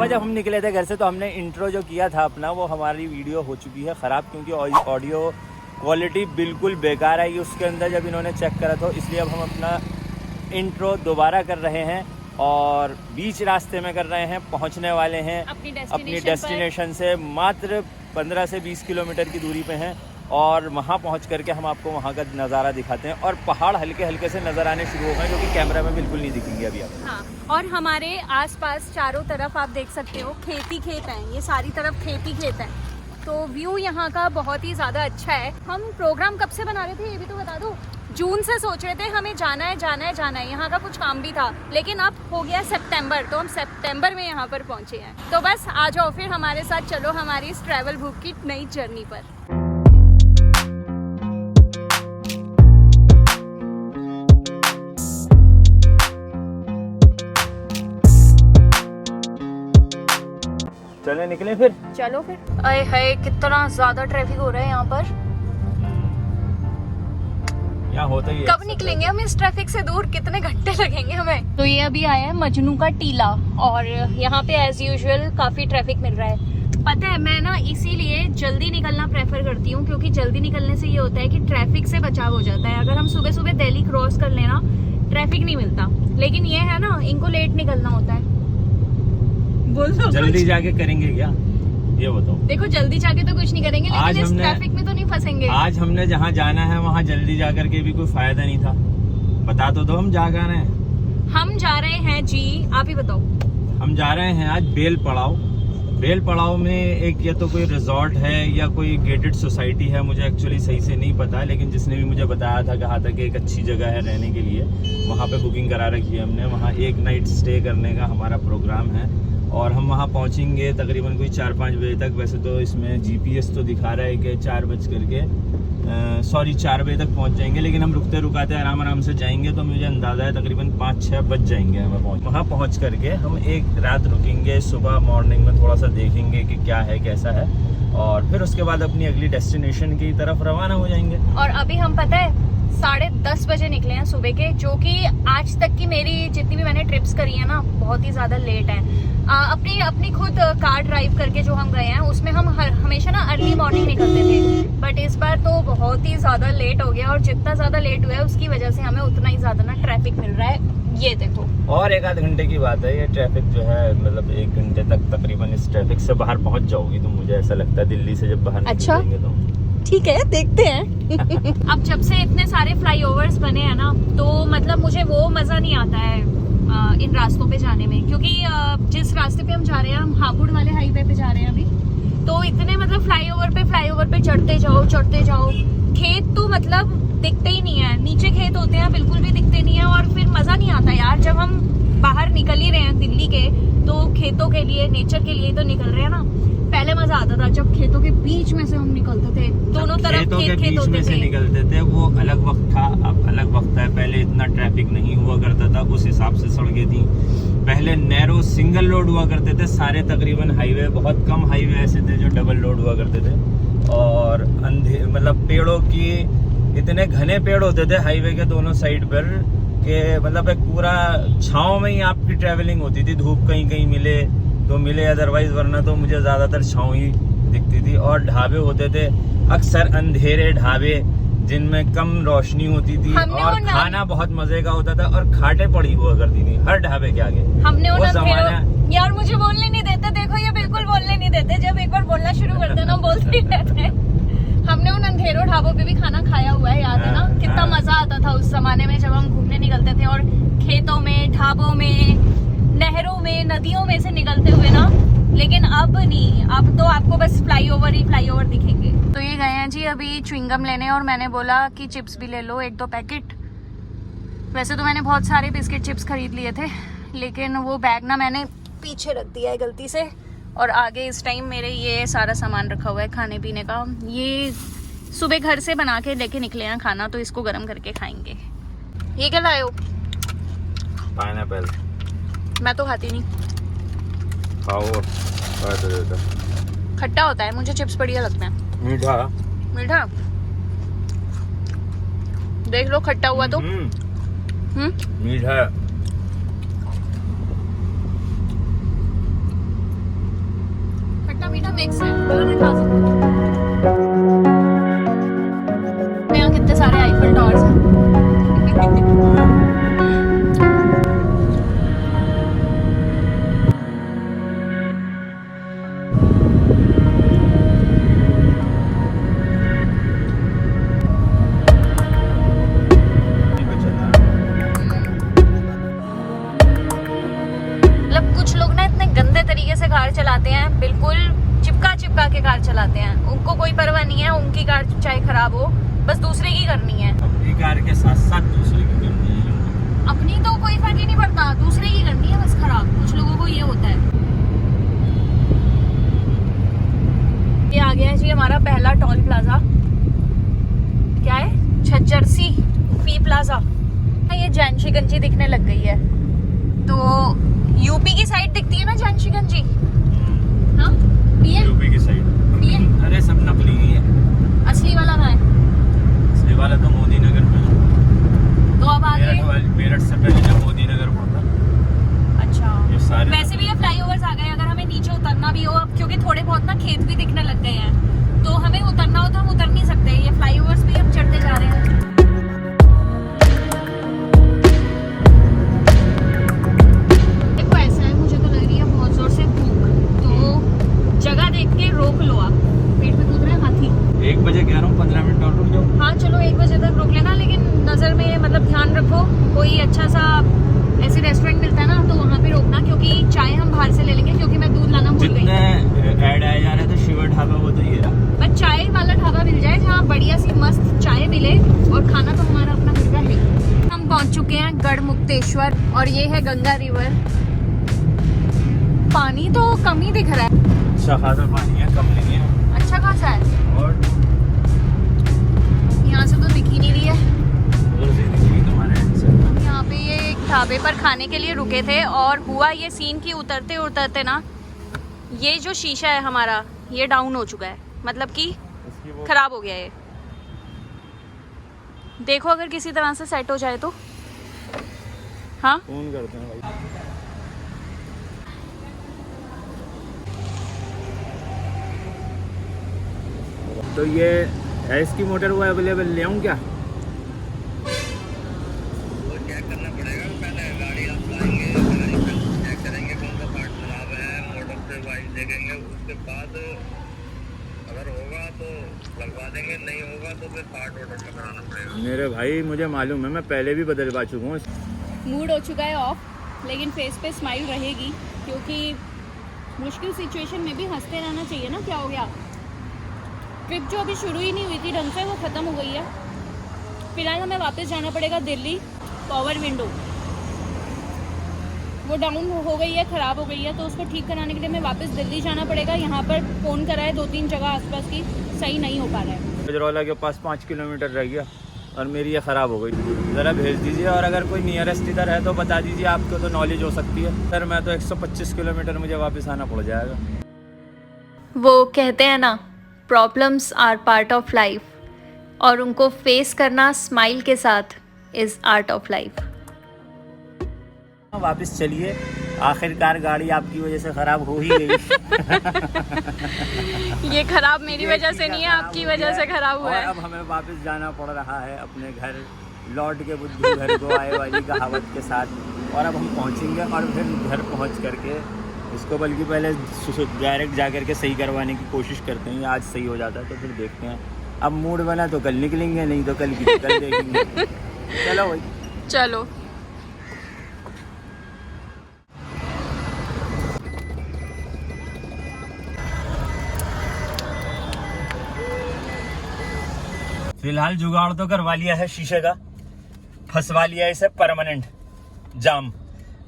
सुबह जब हम निकले थे घर से तो हमने इंट्रो जो किया था अपना, वो हमारी वीडियो हो चुकी है ख़राब, क्योंकि ऑडियो क्वालिटी बिल्कुल बेकार आई उसके अंदर जब इन्होंने चेक करा। तो इसलिए अब हम अपना इंट्रो दोबारा कर रहे हैं और बीच रास्ते में कर रहे हैं। पहुंचने वाले हैं अपनी डेस्टिनेशन से मात्र 15 से 20 किलोमीटर की दूरी पे हैं और वहां पहुंच करके हम आपको वहां का नज़ारा दिखाते हैं। और पहाड़ हल्के हल्के से नज़र आने शुरू हो गए जो कि कैमरा में बिल्कुल नहीं दिखेंगे अभी आप। हाँ, और हमारे आसपास चारों तरफ आप देख सकते हो खेती खेत हैं, ये सारी तरफ खेती खेत हैं, तो व्यू यहाँ का बहुत ही ज़्यादा अच्छा है। हम प्रोग्राम कब से बना रहे थे ये भी तो बता दो। जून से सोच रहे थे हमें जाना है, यहाँ का कुछ काम भी था, लेकिन अब हो गया सितंबर, तो हम सितंबर में यहाँ पर पहुँचे हैं। तो बस आ जाओ फिर हमारे साथ, चलो हमारी इस ट्रैवल बुक की नई जर्नी पर। चले निकले फिर। चलो फिर। अरे है कितना ज्यादा ट्रैफिक हो रहा है यहाँ पर। यहाँ होता ही है। कब निकलेंगे हम इस ट्रैफिक से दूर, कितने घंटे लगेंगे हमें। तो ये अभी आया है मजनू का टीला और यहाँ पे एज यूजुअल काफी ट्रैफिक मिल रहा है। पता है मैं ना इसीलिए जल्दी निकलना प्रेफर करती हूँ, क्योंकि जल्दी निकलने से ये होता है कि ट्रैफिक से बचाव हो जाता है। अगर हम सुबह सुबह दिल्ली क्रॉस कर लेना ट्रैफिक नहीं मिलता, लेकिन ये है ना इनको लेट निकलना होता है। बोल दो जल्दी जाके करेंगे क्या ये बताओ। देखो जल्दी जाके तो कुछ नहीं करेंगे, लेकिन इस ट्रैफिक में तो नहीं फंसेंगे। आज हमने जहाँ जाना है वहाँ जल्दी जाकर के भी कोई फायदा नहीं था। बता तो दो हम जा रहे हैं। हम जा रहे हैं जी, आप ही बताओ। हम जा रहे हैं आज बेल पड़ाव में एक या तो कोई रिजॉर्ट है या कोई गेटेड सोसाइटी है, मुझे एक्चुअली सही से नहीं पता, लेकिन जिसने भी मुझे बताया था कहा था कि एक अच्छी जगह है रहने के लिए, वहाँ पे बुकिंग करा रखी है हमने। वहाँ एक नाइट स्टे करने का हमारा प्रोग्राम है और हम वहाँ पहुँचेंगे तकरीबन कोई 4-5 बजे तक। वैसे तो इसमें GPS तो दिखा रहा है कि 4 बजे तक पहुँच जाएंगे, लेकिन हम रुकते रुकाते आराम से जाएंगे तो मुझे अंदाज़ा है तकरीबन 5-6 बज जाएंगे हमें वहाँ पहुँच करके। हम एक रात रुकेंगे, सुबह मॉर्निंग में थोड़ा सा देखेंगे कि क्या है कैसा है, और फिर उसके बाद अपनी अगली डेस्टिनेशन की तरफ रवाना हो जाएंगे। और अभी हम पता है 10:30 बजे निकले हैं सुबह के, जो कि आज तक की मेरी जितनी भी मैंने ट्रिप्स करी है ना बहुत ही ज्यादा लेट है। अपनी खुद कार ड्राइव करके जो हम गए हैं उसमें हम हमेशा ना अर्ली मॉर्निंग निकलते थे, बट इस बार तो बहुत ही ज्यादा लेट हो गया, और जितना ज्यादा लेट हुआ है उसकी वजह से हमें उतना ही ज्यादा ना ट्रैफिक मिल रहा है। ये देखो, और 1-आध घंटे की बात है ये ट्रैफिक जो है, मतलब 1 घंटे तक तकरीबन इस ट्रैफिक से बाहर पहुंच जाओगी तुम, मुझे ऐसा लगता है दिल्ली से जब बाहर निकलेंगे तो। ठीक है, देखते हैं। अब जब से इतने सारे फ्लाईओवर्स बने हैं ना, तो मतलब मुझे वो मजा नहीं आता है इन रास्तों पे जाने में, क्योंकि जिस रास्ते पे हम जा रहे हैं, हम हापुड़ वाले हाईवे पे जा रहे हैं अभी, तो इतने मतलब फ्लाईओवर पे चढ़ते जाओ, खेत तो मतलब दिखते ही नहीं है, नीचे खेत होते हैं बिल्कुल भी दिखते नहीं है, और फिर मजा नहीं आता यार। जब हम बाहर निकल ही रहे हैं दिल्ली के, तो खेतों के लिए, नेचर के लिए तो निकल रहे हैं ना। पहले मजा आता था जब खेतों के बीच में से हम निकलते थे, दोनों तरफ खेत होते थे, निकलते थे, वो अलग वक्त था। अब अलग वक्त है, पहले इतना ट्रैफिक नहीं हुआ करता था, उस हिसाब से सड़कें थी। पहले नैरो सिंगल रोड हुआ करते थे सारे, तकरीबन हाईवे, बहुत कम हाईवे ऐसे थे जो डबल रोड हुआ करते थे, और अंधे मतलब पेड़ों की इतने घने पेड़ होते थे हाईवे के दोनों साइड पर कि मतलब एक पूरा छांव में ही आपकी ट्रैवलिंग होती थी। धूप कहीं कहीं मिले तो मिले, अदरवाइज वरना तो मुझे ज्यादातर छांव ही दिखती थी। और ढाबे होते थे अक्सर अंधेरे ढाबे, जिनमें कम रोशनी होती थी, और खाना बहुत मजे का होता था, और खाटे पड़ी हुआ करती थी हर ढाबे के आगे। हमने वो जमाना यार, मुझे बोलने नहीं देते, देखो ये बिल्कुल बोलने नहीं देते, जब एक बार बोलना शुरू करते ना बोलते ही रहते हैं। हमने उन अंधेरों ढाबों पे भी खाना खाया हुआ है, याद है ना? कितना मजा आता था उस जमाने में जब हम घूमने निकलते थे, और खेतों में, ढाबों में, नहरों में, नदियों में से निकलते हुए ना। लेकिन अब नहीं, अब तो आपको बस फ्लाईओवर दिखेंगे। तो ये गए हैं जी अभी च्युइंगम लेने, और मैंने बोला कि चिप्स भी ले लो 1-2 पैकेट। वैसे तो मैंने बहुत सारे बिस्किट चिप्स खरीद लिए थे, लेकिन वो बैग ना मैंने पीछे रख दिया है गलती से, और आगे इस टाइम मेरे ये सारा सामान रखा हुआ है खाने पीने का। ये सुबह घर से बना के लेके निकले हैं खाना, तो इसको गर्म करके खाएंगे। ये क्या लाए हो? पाइनएप्पल। मैं तो खाती नहीं। खाओ, खट्टा होता है, मुझे चिप्स बढ़िया लगते हैं। मीठा देख लो, खट्टा हुआ तो मीठा। खट्टा मीठा मिक्स है, दोनों नहीं खा सकते। यहाँ कितने सारे आईफल टावर्स हैं। मतलब कुछ लोग ना इतने गंदे तरीके से कार चलाते हैं, बिल्कुल चिपका के कार चलाते हैं। उनको कोई परवाह नहीं है, उनकी कार चाहे खराब हो, बस दूसरे की करनी है। अपनी कार के साथ साथ दूसरे की करनी है। अपनी तो कोई फर्क ही नहीं पड़ता, दूसरे की करनी है बस खराब। कुछ लोगों को ये होता है। ये आ गया है जी हमारा पहला टोल प्लाजा। क्या है? झज्जरसी फी प्लाजा। ये जानशीगंजी दिखने लग गई है, तो यूपी की साइड दिखती है ना जानशीगंजी। हाँ, यूपी की साइड। अरे सब नकली ही है, असली वाला कहाँ है? असली वाला तो मोदी नगर में है। तो अब आगे मेरठ से पहले जो मोदी नगर पड़ता। अच्छा, ये सारे वैसे भी ये फ्लाईओवर्स आ गए। अगर हमें नीचे उतरना भी हो अब, क्योंकि थोड़े बहुत ना खेत भी दिखने लग गए हैं, तो हमें उतरना हो तो हम उतर नहीं सकते। ये फ्लाईओवर्स भी हम चढ़ते जा रहे हैं। देखो ऐसा है, मुझे तो लग रही है बहुत जोर से भूख, तो जगह देख के रोक लो आप। पेट में कूद रहे हैं हाथी। 1 बजे कह रहा हूँ, 15 मिनट और रुक जाओ। हाँ चलो 1 बजे तक रोक लेना, लेकिन नज़र में मतलब ध्यान रखो कोई अच्छा सा ऐसे रेस्टोरेंट मिलता है ना तो वहाँ पे रोकना, क्योंकि चाय हम बाहर से ले लेंगे, क्योंकि मैं दूध लाना भूल गई। जितने ऐड आए जा रहे थे शिवर ढाबा, वो तो ये रहा। बस चाय वाला ढाबा मिल जाए जहाँ बढ़िया सी मस्त चाय मिले, और खाना तो हमारा अपना घर का है। हम पहुँच चुके हैं गढ़मुक्तेश्वर, और ये है गंगा रिवर। पानी तो कम ही दिख रहा है। अच्छा खासा पानी है, कम नहीं है। अच्छा खासा है, और यहाँ से तो दिख ही नहीं रही है। उधर से दिखेगी तुम्हारे end से। यहाँ पे ये एक ढाबे पर खाने के लिए रुके थे, और हुआ ये सीन कि उतरते उतरते ना ये जो शीशा है हमारा ये डाउन हो चुका है, मतलब कि खराब हो गया है। देखो अगर किसी तरह से सेट हो जाए तो। हाँ फोन करते हैं भाई। तो ये है इसकी मोटर, वो अवेलेबल ले आऊँ क्या? चेक करना पड़ेगा पहले। गाड़ी आप लाएंगे, गाड़ी पे चेक करेंगे कौन सा पार्ट खराब है, मोटर से वाइज देखेंगे, उसके बाद अगर होगा तो लगवा देंगे, नहीं होगा तो फिर पार्ट ऑर्डर में कराना पड़ेगा। मेरे भाई मुझे मालूम है, मैं पहले भी बदलवा चुका हूँ। मूड हो चुका है ऑफ, लेकिन फेस पे स्माइल रहेगी, क्योंकि मुश्किल सिचुएशन में भी हंसते रहना चाहिए ना। क्या हो गया? ट्रिप जो अभी शुरू ही नहीं हुई थी ढंग से, वो ख़त्म हो गई है। फिलहाल हमें वापस जाना पड़ेगा दिल्ली। पावर विंडो वो डाउन हो गई है, ख़राब हो गई है, तो उसको ठीक कराने के लिए हमें वापस दिल्ली जाना पड़ेगा। यहाँ पर फ़ोन करा है 2-3 जगह आसपास की, सही नहीं हो पा रहा है। गजरौला के पास 5 किलोमीटर रह गया और मेरी ये ख़राब हो गई। ज़रा भेज दीजिए, और अगर कोई नियरेस्ट इधर है तो बता दीजिए, आपको तो नॉलेज हो सकती है। सर मैं तो 125 किलोमीटर मुझे वापस आना पड़ जाएगा। वो कहते हैं ना, problems are part of life, और उनको फेस करना स्माइल के साथ इज़ आर्ट ऑफ लाइफ। वापस चलिए, आखिरकार गाड़ी आपकी वजह से ख़राब हो ही गई। ये खराब मेरी वजह से नहीं है, आपकी वजह से खराब हुआ है। अब हमें वापस जाना पड़ रहा है अपने घर, लौट के बुद्धू घर को आए वाली कहावत के साथ। और अब हम पहुंचेंगे, और फिर घर पहुंच करके इसको बल्कि पहले डायरेक्ट जा करके सही करवाने की कोशिश करते हैं। आज सही हो जाता है तो फिर देखते हैं। अब मूड बना तो कल निकलेंगे, नहीं तो कल देखेंगे। चलो भाई चलो। फिलहाल जुगाड़ तो करवा लिया है शीशे का, फंसवा लिया है इसे परमानेंट जाम।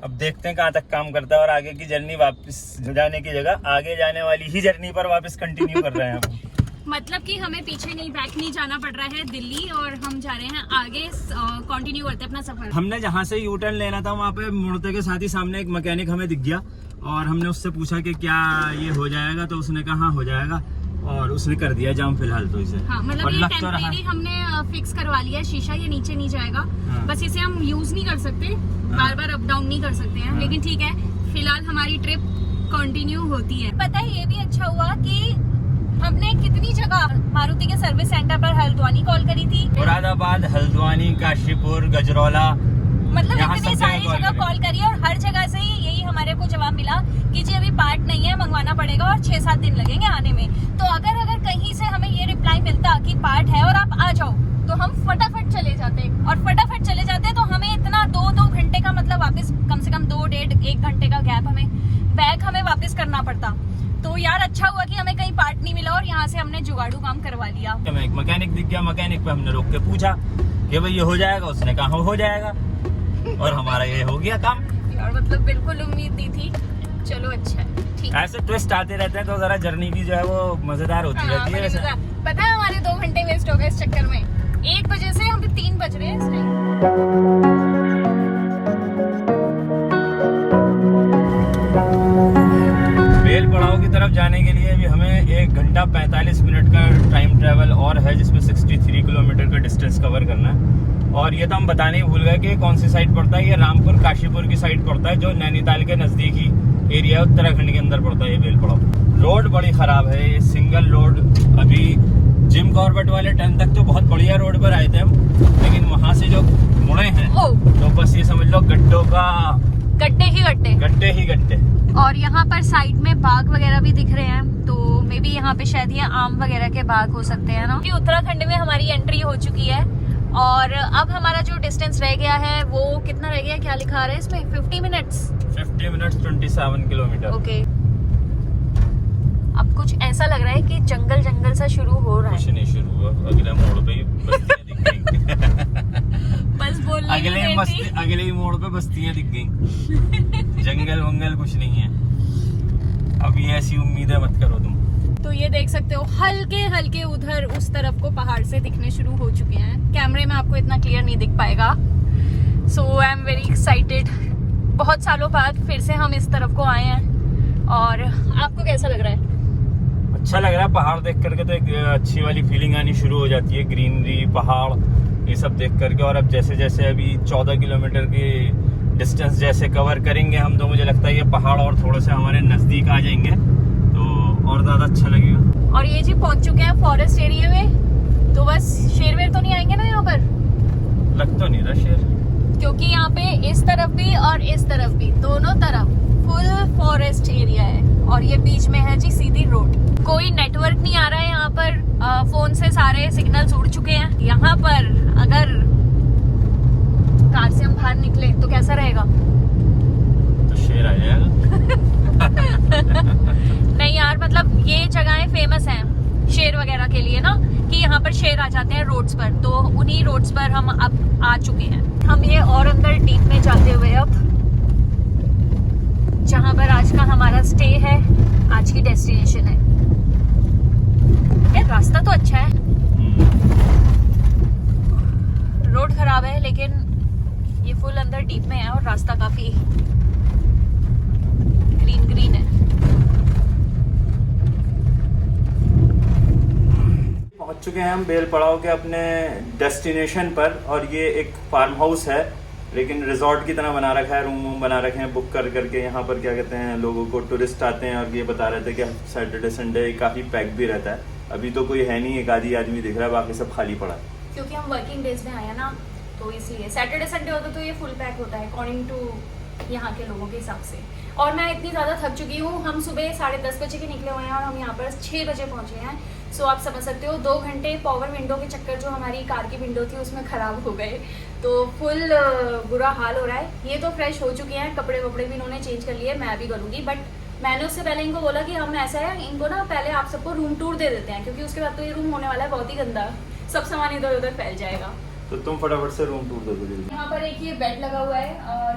अब देखते हैं कहाँ तक काम करता है, और आगे की जर्नी वापस जाने की जगह आगे जाने वाली ही जर्नी पर वापस कंटिन्यू कर रहे हैं हम। मतलब कि हमें पीछे नहीं, बैक नहीं जाना पड़ रहा है दिल्ली, और हम जा रहे हैं आगे, कंटिन्यू करते हैं अपना सफर। हमने जहाँ से यू टर्न लेना था वहाँ पे मुड़ते के साथ ही सामने एक मैकेनिक हमें दिख गया, और हमने उससे पूछा कि क्या ये हो जाएगा, तो उसने कहा हाँ हो जाएगा, और उसने कर दिया जाम फिलहाल तो इसे। हाँ, मतलब ये टेम्परेरी हमने फिक्स करवा लिया है शीशा, ये नीचे नहीं जाएगा। हाँ। बस इसे हम यूज नहीं कर सकते, बार बार अप डाउन नहीं कर सकते हैं। हाँ। लेकिन ठीक है, फिलहाल हमारी ट्रिप कंटिन्यू होती है। पता है ये भी अच्छा हुआ कि हमने कितनी जगह मारुति के सर्विस सेंटर पर हल्द्वानी कॉल करी थी, मुरादाबाद, हल्द्वानी, काशीपुर, गजरौला, मतलब यहाँ इतनी सब सारी जगह जगह कॉल करी और हर जगह से ही यही हमारे को जवाब मिला कि जी अभी पार्ट नहीं है, मंगवाना पड़ेगा और 6-7 दिन लगेंगे आने में। तो अगर कहीं से हमें ये रिप्लाई मिलता कि पार्ट है और आप आ जाओ, तो हम फटाफट चले जाते, और फटाफट चले जाते तो हमें इतना 2 घंटे का मतलब वापस कम से कम 2-1.5 घंटे का गैप हमें वापस करना पड़ता। तो यार अच्छा हुआ कि हमें कहीं पार्ट नहीं मिला और यहाँ से हमने जुगाड़ू काम करवा लिया। हमें एक मैकेनिक दिख गया, मैकेनिक पे हमने रोक के पूछा कि भाई ये हो जाएगा, उसने कहा हो जाएगा और हमारा ये हो गया काम। यार मतलब बिल्कुल उम्मीद दी थी, चलो अच्छा है, ठीक है। ऐसे ट्विस्ट आते रहते हैं तो जरा जर्नी की जो है वो मजेदार होती रहती है। वैसे पता है हमारे 2 घंटे वेस्ट हो गए इस चक्कर में। 1 बजे से हम 3 बज रहे हैं इस टाइम। बेल पड़ाव की तरफ जाने के लिए भी हमें 1 घंटा 45 मिनट का टाइम ट्रेवल और है, जिसमें 63 किलोमीटर का डिस्टेंस कवर करना है। और ये तो हम बताने ही भूल गए कि कौन सी साइड पड़ता है। ये रामपुर काशीपुर की साइड पड़ता है, जो नैनीताल के नजदीकी एरिया है, उत्तराखंड के अंदर पड़ता है ये बेल पड़ाव। रोड बड़ी खराब है, ये सिंगल रोड। अभी जिम कॉर्बेट वाले टाइम तक तो बहुत बढ़िया रोड पर आए थे हम, लेकिन वहाँ से जो मुड़े हैं तो बस ये समझ लो गड्ढों का गड्ढे ही गड्ढे। और यहाँ पर साइड में बाग वगैरह भी दिख रहे हैं, तो मे बी यहाँ पे शायद ये आम वगैरह के बाग हो सकते हैं ना। कि उत्तराखंड में हमारी एंट्री हो चुकी है और अब हमारा जो डिस्टेंस रह गया है वो कितना रह गया, क्या लिखा रहा है इसमें? 50 मिनट्स 27 किलोमीटर। ओके। अब कुछ ऐसा लग रहा है कि जंगल सा शुरू हो रहा है। कुछ नहीं शुरू हुआ, अगले मोड़ पे ही बस्तियां दिख गई। बस बोलने अगले ही मोड़ पे बस्तियां दिख गई। जंगल वंगल कुछ नहीं है। अब ये ऐसी उम्मीदें मत करो तुम। तो ये देख सकते हो हल्के उधर उस तरफ को पहाड़ से दिखने शुरू हो चुके हैं। कैमरे में आपको इतना क्लियर नहीं दिख पाएगा। सो आई एम वेरी एक्साइटेड। बहुत सालों बाद फिर से हम इस तरफ को आए हैं। और आपको कैसा लग रहा है? अच्छा लग रहा है। पहाड़ देख करके तो एक अच्छी वाली फीलिंग आनी शुरू हो जाती है। ग्रीनरी, पहाड़, ये सब देख करके। और अब जैसे जैसे अभी 14 किलोमीटर की डिस्टेंस जैसे कवर करेंगे हम, तो मुझे लगता है ये पहाड़ और थोड़े से हमारे नजदीक आ जाएंगे तो और ज्यादा अच्छा लगेगा। और ये जी पहुंच चुके हैं फॉरेस्ट एरिया में। तो बस शेर वेर तो नहीं आएंगे ना यहाँ पर? लग तो नहीं रहा शेर, क्योंकि यहाँ पे इस तरफ भी और इस तरफ भी, दोनों तरफ फुल फॉरेस्ट एरिया है। और ये बीच में है जी सीधी रोड। कोई नेटवर्क नहीं आ रहा है यहाँ पर। फोन से सारे सिग्नल्स उड़ चुके हैं। यहाँ पर अगर कार से हम बाहर निकले तो कैसा रहेगा? तो शेर आ जाएगा। नहीं यार, मतलब ये जगहें फेमस हैं शेर वगैरह के लिए ना, कि यहाँ पर शेर आ जाते हैं रोड्स पर। तो उन्हीं रोड्स पर हम अब आ चुके हैं। हम ये और अंदर डीप में जाते हुए अब जहाँ पर आज का हमारा स्टे है, आज की डेस्टिनेशन है। यार रास्ता तो अच्छा है, रोड खराब है लेकिन ये फुल अंदर डीप में है और रास्ता काफी ग्रीन है। पहुंच चुके हैं हम बेल पड़ाव के अपने डेस्टिनेशन पर। और ये एक फार्म हाउस है, लेकिन रिजॉर्ट की तरह बना रखा है। रूम वूम बना रखे हैं बुक कर करके। यहाँ पर क्या कहते हैं, लोगों को टूरिस्ट आते हैं और ये बता रहे थे कि सैटरडे संडे काफ़ी पैक भी रहता है। अभी तो कोई है नहीं, एक आधी आदमी दिख रहा है, बाकी सब खाली पड़ा है। क्योंकि हम वर्किंग डेज में आए हैं ना, तो इसलिए सैटरडे संडे होता तो ये फुल पैक होता है अकॉर्डिंग टू यहाँ के लोगों के हिसाब से। और मैं इतनी ज़्यादा थक चुकी हूँ। हम सुबह 10:30 बजे के निकले हुए हैं और हम यहाँ पर 6 बजे पहुँचे हैं। सो आप समझ सकते हो 2 घंटे पावर विंडो के चक्कर जो हमारी कार की विंडो थी उसमें ख़राब हो गए। तो फुल बुरा हाल हो रहा है। ये तो फ्रेश हो चुके हैं, कपड़े वपड़े भी इन्होंने चेंज कर लिए, मैं भी करूँगी। बट मैंने उससे पहले इनको बोला कि हम ऐसा है, इनको ना पहले आप सबको रूम टूर दे देते हैं, क्योंकि उसके बाद तो ये रूम होने वाला है बहुत ही गंदा, सब सामान इधर उधर फैल जाएगा। तो तुम फटाफट से रूम टूर दे दो जल्दी। यहाँ पर एक ये बेड लगा हुआ है,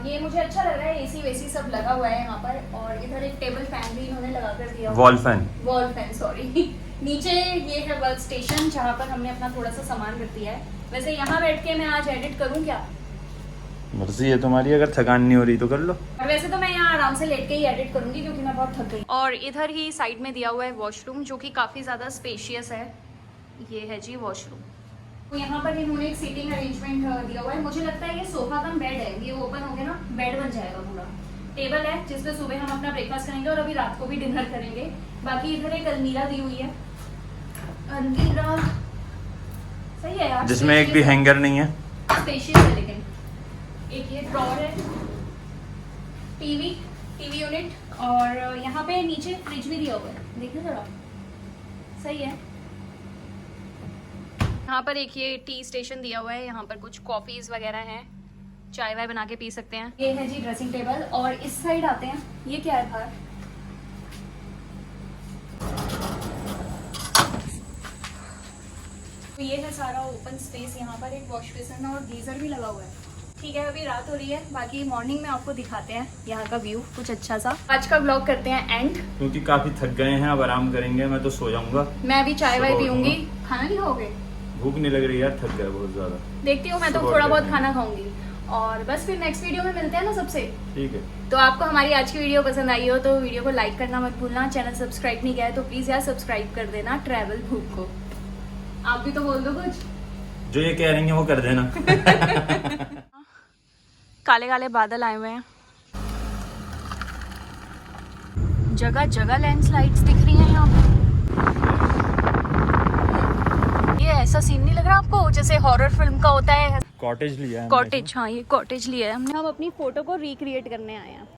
ये मुझे अच्छा लग रहा है। एसी वेसी सब लगा हुआ है यहाँ पर। और इधर एक टेबल फैन भी इन्होंने लगा कर दिया, वॉल फैन सॉरी। नीचे ये है वर्क स्टेशन, जहाँ पर हमने अपना थोड़ा सा सामान रख दिया है। वैसे यहाँ बैठ के मैं आज एडिट करूँ क्या? मर्जी है तुम्हारी, अगर थकान नहीं हो रही तो कर लो। और वैसे तो मैं यहाँ आराम से लेट के ही एडिट करूंगी क्योंकि मैं बहुत थक गई। और इधर ही साइड में दिया हुआ है वॉशरूम, जो कि काफ़ी ज़्यादा स्पेशियस है। ये है जी वॉशरूम। तो यहाँ पर इन्होंने एक सीटिंग अरेंजमेंट दिया हुआ है। मुझे लगता है ये सोफा कम बेड है, ये ओपन हो गया ना बेड बन जाएगा पूरा। टेबल है जिसपे सुबह हम अपना ब्रेकफास्ट करेंगे और अभी रात को भी डिनर करेंगे। बाकी इधर एक अलमीरा दी हुई है, अलमीरा सही है यार, जिसमें एक भी हैंगर नहीं है। स्पेशियस है, लेकिन एक ये ड्रॉअर है, टीवी यूनिट, और यहाँ पे नीचे फ्रिज भी दिया हुआ है, देखिए जरा, सही है। यहाँ पर एक ये टी स्टेशन दिया हुआ है, यहाँ पर कुछ कॉफ़ीज़ वगैरह हैं, चाय वाय बना के पी सकते हैं। ये है जी ड्रेसिंग टेबल, और इस साइड आते हैं, ये क्या है बाहर, तो ये है सारा ओपन स्पेस। यहाँ पर एक वॉश बेसिन और गीजर भी लगा हुआ है। ठीक है, अभी रात हो रही है, बाकी मॉर्निंग में आपको दिखाते हैं यहाँ का व्यू कुछ अच्छा सा। आज का ब्लॉग करते हैं एंड, क्योंकि काफी थक गए हैं, अब आराम करेंगे। मैं तो सो जाऊंगा, मैं अभी चाय वाय सुबह पीऊंगी। उठूंगा। खाना नहीं खाओगे? भूख नहीं लग रही यार, थक गए बहुत ज्यादा। देखती हूँ, मैं तो सुबह थोड़ा उठ बहुत गए। खाना खाऊंगी, और बस फिर नेक्स्ट वीडियो में मिलते हैं ना सबसे। ठीक है, तो आपको हमारी आज की वीडियो पसंद आई हो तो वीडियो को लाइक करना मत भूलना। चैनल सब्सक्राइब नहीं किया है तो प्लीज यार सब्सक्राइब कर देना ट्रैवल भूख को। आप भी तो बोल दो कुछ। जो ये कह रही है वो कर देना। काले काले बादल आए हुए हैं, जगह जगह लैंडस्लाइड्स दिख रही हैं यहाँ पे। ये ऐसा सीन नहीं लग रहा आपको जैसे हॉरर फिल्म का होता है? कॉटेज लिया है कॉटेज, हाँ ये कॉटेज लिया है हमने। हम अपनी फोटो को रिक्रिएट करने आए हैं।